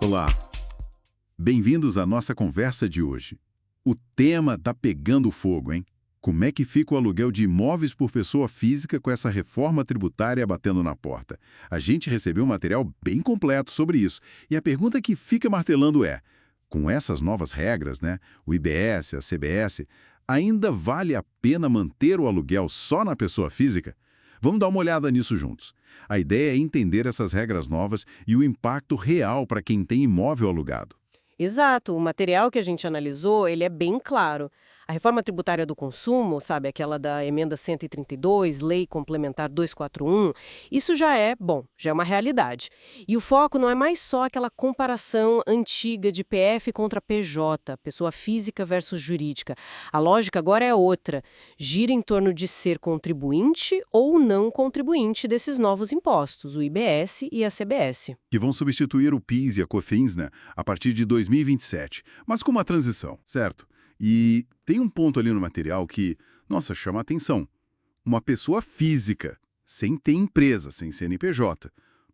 Olá, bem-vindos à nossa conversa de hoje. O tema tá pegando fogo, hein? Como é que fica o aluguel de imóveis por pessoa física com essa reforma tributária batendo na porta? A gente recebeu um material bem completo sobre isso. E a pergunta que fica martelando é, com essas novas regras, né, o IBS, a CBS, ainda vale a pena manter o aluguel só na pessoa física? Vamos dar uma olhada nisso juntos. A ideia é entender essas regras novas e o impacto real para quem tem imóvel alugado. Exato, o material que a gente analisou, ele é bem claro. A reforma tributária do consumo, sabe, aquela da emenda 132, Lei Complementar 241, isso já é uma realidade. E o foco não é mais só aquela comparação antiga de PF contra PJ, pessoa física versus jurídica. A lógica agora é outra, gira em torno de ser contribuinte ou não contribuinte desses novos impostos, o IBS e a CBS. Que vão substituir o PIS e a COFINS, né, a partir de 2027, mas com uma transição, certo? E tem um ponto ali no material que, nossa, chama a atenção. Uma pessoa física, sem ter empresa, sem CNPJ,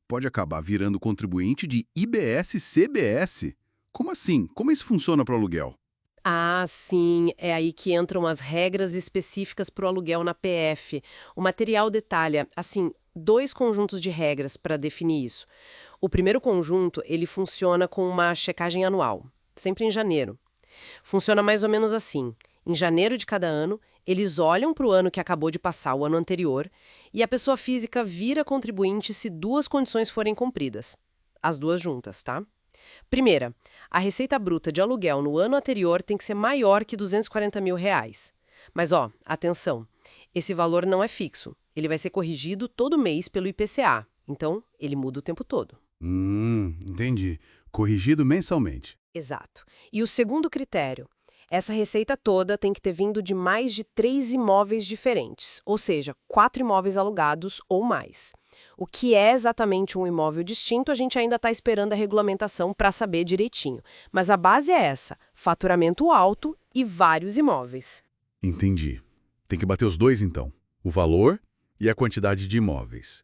pode acabar virando contribuinte de IBS e CBS. Como assim? Como isso funciona para o aluguel? Ah, sim, é aí que entram as regras específicas para o aluguel na PF. O material detalha, assim, dois conjuntos de regras para definir isso. O primeiro conjunto, ele funciona com uma checagem anual, sempre em janeiro. Funciona mais ou menos assim. Em janeiro de cada ano, eles olham para o ano que acabou de passar, o ano anterior, e a pessoa física vira contribuinte se duas condições forem cumpridas. As duas juntas, tá? Primeira, a receita bruta de aluguel no ano anterior tem que ser maior que R$ 240 mil. Mas, atenção, esse valor não é fixo. Ele vai ser corrigido todo mês pelo IPCA, então ele muda o tempo todo. Entendi. Corrigido mensalmente. Exato. E o segundo critério, essa receita toda tem que ter vindo de mais de 3 imóveis diferentes, ou seja, 4 imóveis alugados ou mais. O que é exatamente um imóvel distinto, a gente ainda está esperando a regulamentação para saber direitinho. Mas a base é essa, faturamento alto e vários imóveis. Entendi. Tem que bater os dois, então. O valor e a quantidade de imóveis.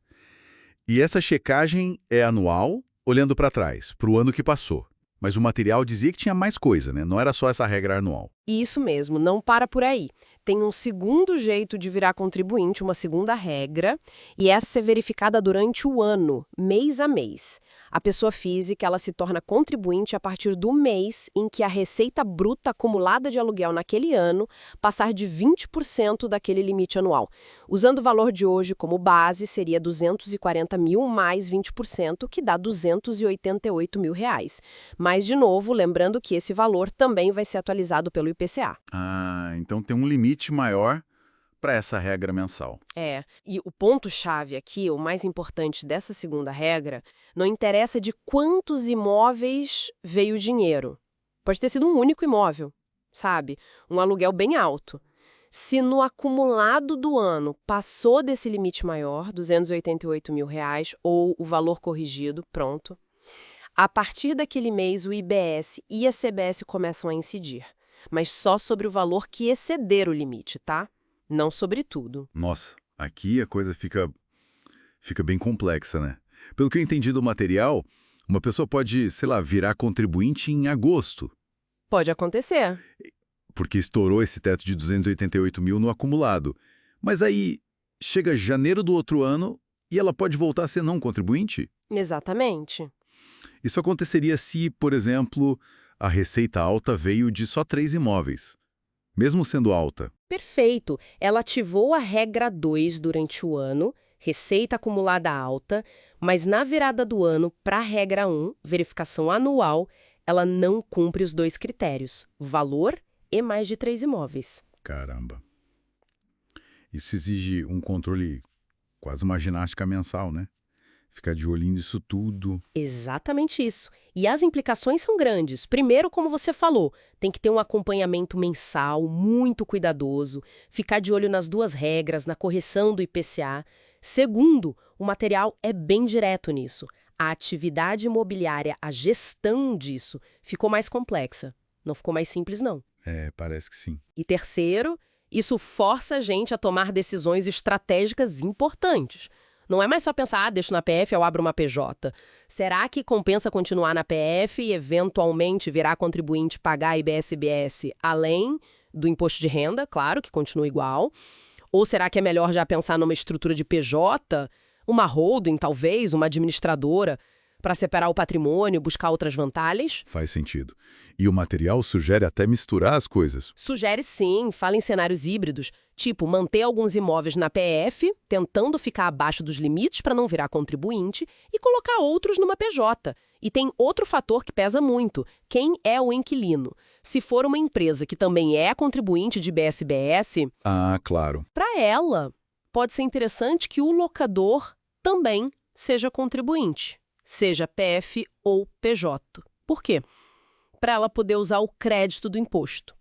E essa checagem é anual, olhando para trás, para o ano que passou. Mas o material dizia que tinha mais coisa, né? Não era só essa regra anual. Isso mesmo, não para por aí. Tem um segundo jeito de virar contribuinte, uma segunda regra, e essa é verificada durante o ano, mês a mês. A pessoa física, ela se torna contribuinte a partir do mês em que a receita bruta acumulada de aluguel naquele ano passar de 20% daquele limite anual. Usando o valor de hoje como base, seria 240 mil mais 20%, que dá 288 mil reais. Mas, de novo, lembrando que esse valor também vai ser atualizado pelo IPCA. Ah, então tem um limite maior para essa regra mensal. É, e o ponto-chave aqui, o mais importante dessa segunda regra, não interessa de quantos imóveis veio o dinheiro. Pode ter sido um único imóvel, sabe? Um aluguel bem alto. Se no acumulado do ano passou desse limite maior, 288 mil reais, ou o valor corrigido, pronto, a partir daquele mês o IBS e a CBS começam a incidir. Mas só sobre o valor que exceder o limite, tá? Não sobre tudo. Nossa, aqui a coisa fica bem complexa, né? Pelo que eu entendi do material, uma pessoa pode, sei lá, virar contribuinte em agosto, Pode acontecer. porque estourou esse teto de 288 mil no acumulado. Mas aí chega janeiro do outro ano e ela pode voltar a ser não contribuinte? Exatamente. Isso aconteceria se, por exemplo, a receita alta veio de só 3 imóveis. Mesmo sendo alta. Perfeito. Ela ativou a regra 2 durante o ano, receita acumulada alta, mas na virada do ano, para a regra 1, verificação anual, ela não cumpre os dois critérios, valor e mais de 3 imóveis. Caramba. Isso exige um controle, quase uma ginástica mensal, né? Ficar de olho nisso tudo. Exatamente isso. E as implicações são grandes. Primeiro, como você falou, tem que ter um acompanhamento mensal, muito cuidadoso, ficar de olho nas duas regras, na correção do IPCA. Segundo, o material é bem direto nisso. A atividade imobiliária, a gestão disso, ficou mais complexa. Não ficou mais simples, não. É, parece que sim. E terceiro, isso força a gente a tomar decisões estratégicas importantes. Não é mais só pensar, deixo na PF, eu abro uma PJ. Será que compensa continuar na PF e eventualmente virar contribuinte e pagar IBS-BS além do imposto de renda? Claro que continua igual. Ou será que é melhor já pensar numa estrutura de PJ, uma holding talvez, uma administradora, para separar o patrimônio, buscar outras vantagens? Faz sentido. E o material sugere até misturar as coisas. Sugere sim, fala em cenários híbridos, tipo manter alguns imóveis na PF, tentando ficar abaixo dos limites para não virar contribuinte, e colocar outros numa PJ. E tem outro fator que pesa muito, quem é o inquilino. Se for uma empresa que também é contribuinte de IBS-BS, Ah, claro. para ela, pode ser interessante que o locador também seja contribuinte, seja PF ou PJ. Por quê? Para ela poder usar o crédito do imposto.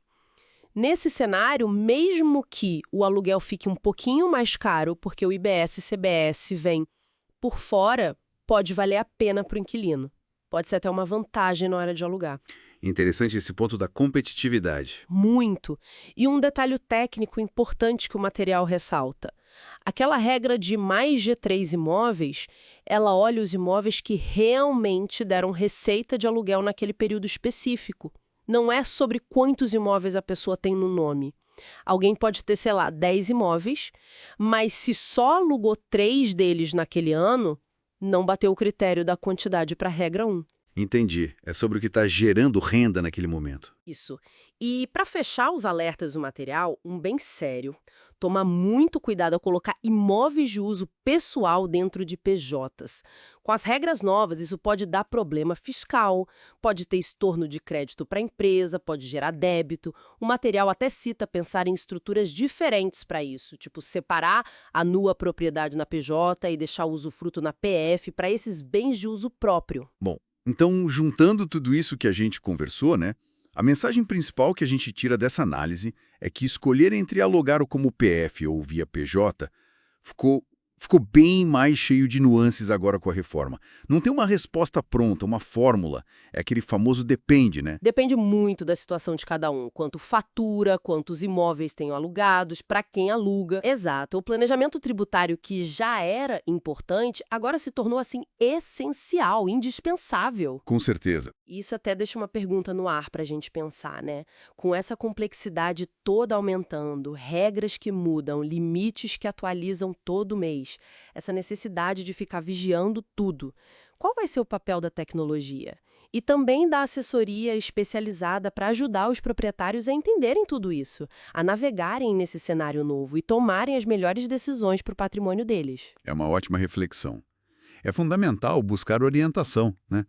Nesse cenário, mesmo que o aluguel fique um pouquinho mais caro, porque o IBS e CBS vem por fora, pode valer a pena para o inquilino. Pode ser até uma vantagem na hora de alugar. Interessante esse ponto da competitividade. Muito. E um detalhe técnico importante que o material ressalta. Aquela regra de mais G3 imóveis, ela olha os imóveis que realmente deram receita de aluguel naquele período específico. Não é sobre quantos imóveis a pessoa tem no nome. Alguém pode ter, sei lá, 10 imóveis, mas se só alugou 3 deles naquele ano, não bateu o critério da quantidade para a regra 1. Entendi. É sobre o que está gerando renda naquele momento. Isso. E para fechar os alertas do material, um bem sério, tomar muito cuidado ao colocar imóveis de uso pessoal dentro de PJs. Com as regras novas, isso pode dar problema fiscal, pode ter estorno de crédito para a empresa, pode gerar débito. O material até cita pensar em estruturas diferentes para isso, tipo separar a nua propriedade na PJ e deixar o usufruto na PF para esses bens de uso próprio. Bom, então, juntando tudo isso que a gente conversou, né? A mensagem principal que a gente tira dessa análise é que escolher entre alugar como PF ou via PJ ficou bem mais cheio de nuances agora com a reforma. Não tem uma resposta pronta, uma fórmula. É aquele famoso depende, né? Depende muito da situação de cada um, quanto fatura, quantos imóveis tenham alugados, para quem aluga. Exato. O planejamento tributário que já era importante, agora se tornou assim essencial, indispensável. Com certeza. Isso até deixa uma pergunta no ar para a gente pensar, né? Com essa complexidade toda aumentando, regras que mudam, limites que atualizam todo mês, essa necessidade de ficar vigiando tudo. Qual vai ser o papel da tecnologia? E também da assessoria especializada para ajudar os proprietários a entenderem tudo isso, a navegarem nesse cenário novo e tomarem as melhores decisões para o patrimônio deles. É uma ótima reflexão. É fundamental buscar orientação, né?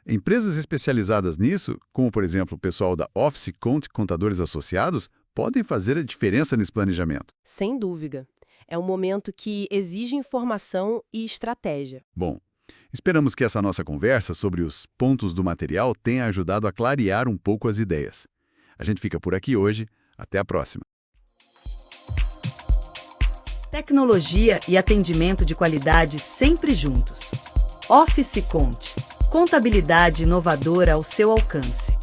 Empresas especializadas nisso, como por exemplo o pessoal da Office Cont Contadores Associados, podem fazer a diferença nesse planejamento. Sem dúvida. É um momento que exige informação e estratégia. Bom, esperamos que essa nossa conversa sobre os pontos do material tenha ajudado a clarear um pouco as ideias. A gente fica por aqui hoje. Até a próxima. Tecnologia e atendimento de qualidade sempre juntos. Office Cont. Contabilidade inovadora ao seu alcance.